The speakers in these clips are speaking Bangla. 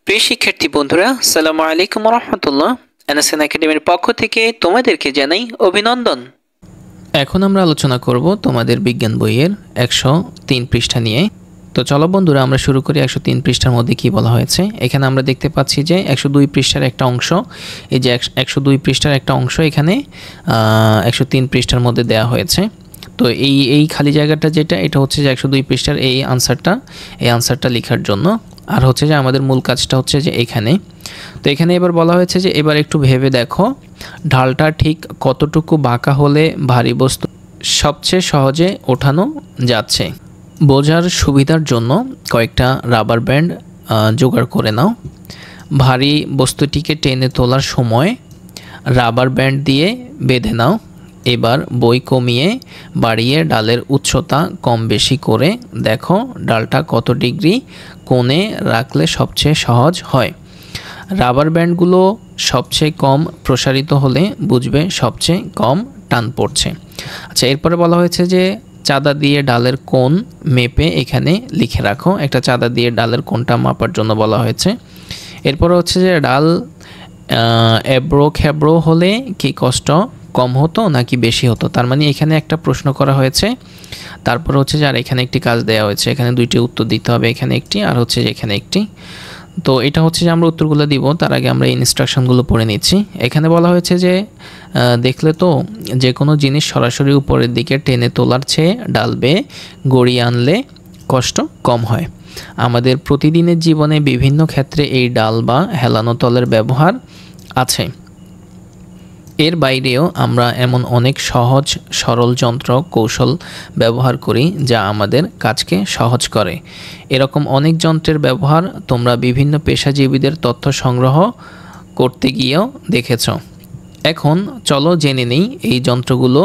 প্রিয় শিক্ষার্থী বন্ধুরা, আসসালামু আলাইকুম ওয়া রাহমাতুল্লাহ। এনএসএন একাডেমির পক্ষ থেকে তোমাদেরকে জানাই অভিনন্দন। এখন আমরা আলোচনা করব তোমাদের বিজ্ঞান বইয়ের 103 পৃষ্ঠা নিয়ে। তো চলো বন্ধুরা, আমরা শুরু করি। 103 পৃষ্ঠার মধ্যে কি বলা হয়েছে। এখানে আমরা দেখতে পাচ্ছি যে 102 পৃষ্ঠার একটা অংশ, এই যে 102 পৃষ্ঠার একটা অংশ এখানে 103 পৃষ্ঠার মধ্যে দেওয়া হয়েছে। তো এই খালি জায়গাটা যেটা, এটা হচ্ছে যে 102 পৃষ্ঠার এই আনসারটা লেখার জন্য। আর হচ্ছে যে আমাদের মূল কাজটা হচ্ছে যে এখানে। তো এখানে এবার বলা হয়েছে যে এবার একটু ভেবে দেখো, ঢালটা ঠিক কতটুকু বাঁকা হলে ভারী বস্তু সবচেয়ে সহজে ওঠানো যাচ্ছে। বোঝার সুবিধার জন্য কয়েকটা রাবার ব্যান্ড জোগাড় করে নাও। ভারী বস্তুটিকে টেনে তোলার সময় রাবার ব্যান্ড দিয়ে বেঁধে নাও। এবার বই কমিয়ে বাড়িয়ে ডালের উচ্চতা কম বেশি করে দেখো ডালটা কত ডিগ্রি কোণে রাখলে সবচেয়ে সহজ হয়। রাবার ব্যান্ডগুলো সবচেয়ে কম প্রসারিত হলে বুঝবে সবচেয়ে কম টান পড়ছে। আচ্ছা, এরপরে বলা হয়েছে যে চাঁদা দিয়ে ডালের কোণ মেপে এখানে লিখে রাখো। একটা চাঁদা দিয়ে ডালের কোণটা মাপার জন্য বলা হয়েছে। এরপরে হচ্ছে যে ডাল এবড়ো খেবড়ো হলে কি কষ্ট কম হতো নাকি বেশি হতো। তার মানে এখানে একটা প্রশ্ন করা হয়েছে, তারপর হচ্ছে যে আর এখানে একটি কাজ দেওয়া হয়েছে। এখানে দুইটি উত্তর দিতে হবে, এখানে একটি আর হচ্ছে যে এখানে একটি। তো এটা হচ্ছে যে আমরা উত্তরগুলো দিব, তার আগে আমরা ইনস্ট্রাকশনগুলো পড়ে নিচ্ছি। এখানে বলা হয়েছে যে দেখলে তো, যে কোনো জিনিস সরাসরি উপরের দিকে টেনে তোলার চেয়ে ডাল বেয়ে গড়িয়ে আনলে কষ্ট কম হয়। আমাদের প্রতিদিনের জীবনে বিভিন্ন ক্ষেত্রে এই ডাল বা হেলানো তলের ব্যবহার আছে। এর বাইরেও আমরা এমন অনেক সহজ সরল যন্ত্র কৌশল ব্যবহার করি যা আমাদের কাজকে সহজ করে। এরকম অনেক যন্ত্রের ব্যবহার তোমরা বিভিন্ন পেশাজীবীদের তথ্য সংগ্রহ করতে গিয়েও দেখেছ। এখন চলো জেনে নেই এই যন্ত্রগুলো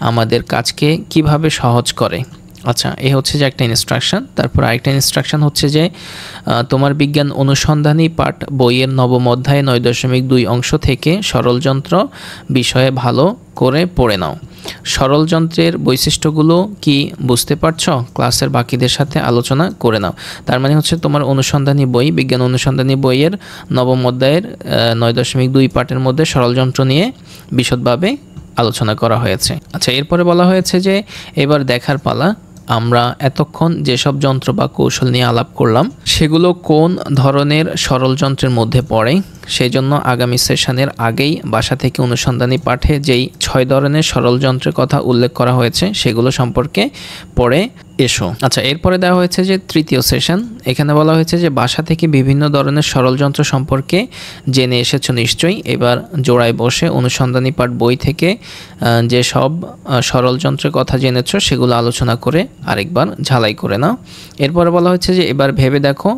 আমাদের কাজকে কিভাবে সহজ করে। আচ্ছা, এই হচ্ছে যে একটা ইনস্ট্রাকশন। তারপর আরেকটা ইনস্ট্রাকশন হচ্ছে যে তোমার বিজ্ঞান অনুসন্ধানী পাঠ বইয়ের নবম অধ্যায় 9.2 অংশ থেকে সরল যন্ত্র বিষয়ে ভালো করে পড়ে নাও। সরল যন্ত্রের বৈশিষ্ট্যগুলো কি বুঝতে পারছো? ক্লাসের বাকিদের সাথে আলোচনা করে নাও। তার মানে হচ্ছে তোমার অনুসন্ধানী বই, বিজ্ঞান অনুসন্ধানী বইয়ের নবম অধ্যায়ের 9.2 পাঠের মধ্যে সরল যন্ত্র নিয়ে বিশদভাবে আলোচনা করা হয়েছে। আচ্ছা, এরপরে বলা হয়েছে যে এবার দেখার পালা, আমরা এতক্ষণ যেসব যন্ত্র বা কৌশল নিয়ে আলাপ করলাম সেগুলো কোন ধরনের সরল যন্ত্রের মধ্যে পড়ে। সেই জন্য আগামী সেশনের আগেই বাসা থেকে অনুসন্ধানী পাঠে যেই 6 ধরনের সরল যন্ত্রের কথা উল্লেখ করা হয়েছে সেগুলো সম্পর্কে পড়ে এসো। আচ্ছা, এরপরে দেওয়া হয়েছে যে তৃতীয় সেশন। এখানে বলা হয়েছে যে বাসা থেকে বিভিন্ন ধরনের সরল যন্ত্র সম্পর্কে জেনে এসেছো নিশ্চয়ই। এবার জোড়ায় বসে অনুসন্ধানী পাঠ বই থেকে যে সব সরল যন্ত্রের কথা জেনেছো সেগুলো আলোচনা করে আরেকবার ঝালাই করে নাও। এরপরে বলা হয়েছে যে এবার ভেবে দেখো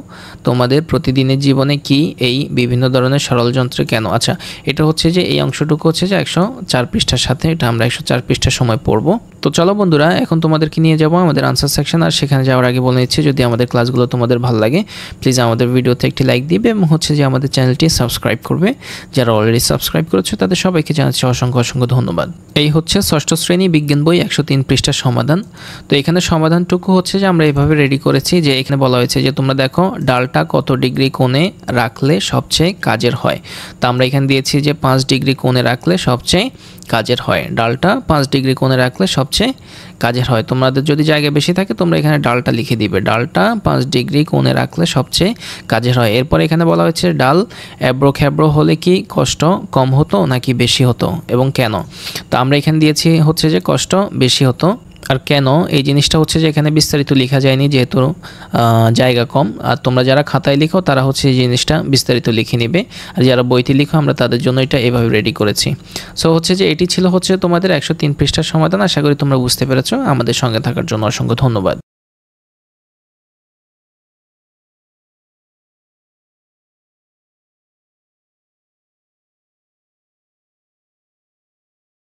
তোমাদের প্রতিদিনের জীবনে কি এই বিভিন্ন ধরনের সরল যন্ত্র কেন। আচ্ছা, এটা হচ্ছে যে এই অংশটুকু হচ্ছে যে 104 পৃষ্ঠার সাথে, এটা আমরা 104 পৃষ্ঠার সময় পড়বো। তো চলো বন্ধুরা, এখন তোমাদেরকে নিয়ে যাবো আমাদের আনসার সেকশন। আর সেখানে যাওয়ার আগে বলে নিচ্ছি, যদি আমাদের ক্লাসগুলো তোমাদের ভালো লাগে প্লিজ আমাদের ভিডিওতে একটি লাইক দিবে এবং হচ্ছে যে আমাদের চ্যানেলটি সাবস্ক্রাইব করবে। যারা অলরেডি সাবস্ক্রাইব করেছো তাদের সবাইকে জানাচ্ছি অসংখ্য অসংখ্য ধন্যবাদ। এই হচ্ছে ষষ্ঠ শ্রেণী বিজ্ঞান বই 103 পৃষ্ঠার সমাধান। তো এখানে সমাধানটুকু হচ্ছে যে আমরা এইভাবে রেডি করেছি যে এখানে বলা হয়েছে যে তোমরা দেখো ডালটা কত ডিগ্রি কোণে রাখলে সবচেয়ে কাজের হয়। তো আমরা এখানে দিয়েছি যে 5 ডিগ্রি কোণে রাখলে সবচেয়ে কাজের হয়। ডালটা 5 ডিগ্রি কোণে রাখলে সবচেয়ে কাজের হয়। তোমাদের যদি জায়গা বেশি থাকে তোমরা এখানে ডালটা লিখে দিবে, ডালটা 5 ডিগ্রি কোণে রাখলে সবচেয়ে কাজের হয়। এরপর এখানে বলা হয়েছে ডাল এবড়ো খেবড়ো হলে কি কষ্ট কম হতো নাকি বেশি হতো এবং কেন। তো আমরা এখানে দিয়েছি হচ্ছে যে কষ্ট বেশি হতো। আর কেন এই জিনিসটা হচ্ছে যে এখানে বিস্তারিত লেখা যায়নি যেহেতু জায়গা কম। আর তোমরা যারা খাতায় লিখো তারা হচ্ছে এই জিনিসটা বিস্তারিত লিখে নেবে, আর যারা বইতে লিখো আমরা তাদের জন্য এটা এভাবে রেডি করেছি। সো হচ্ছে যে এটি ছিল হচ্ছে তোমাদের 103 পৃষ্ঠার সমাধান। আশা করি তোমরা বুঝতে পেরেছো। আমাদের সঙ্গে থাকার জন্য অসংখ্য ধন্যবাদ।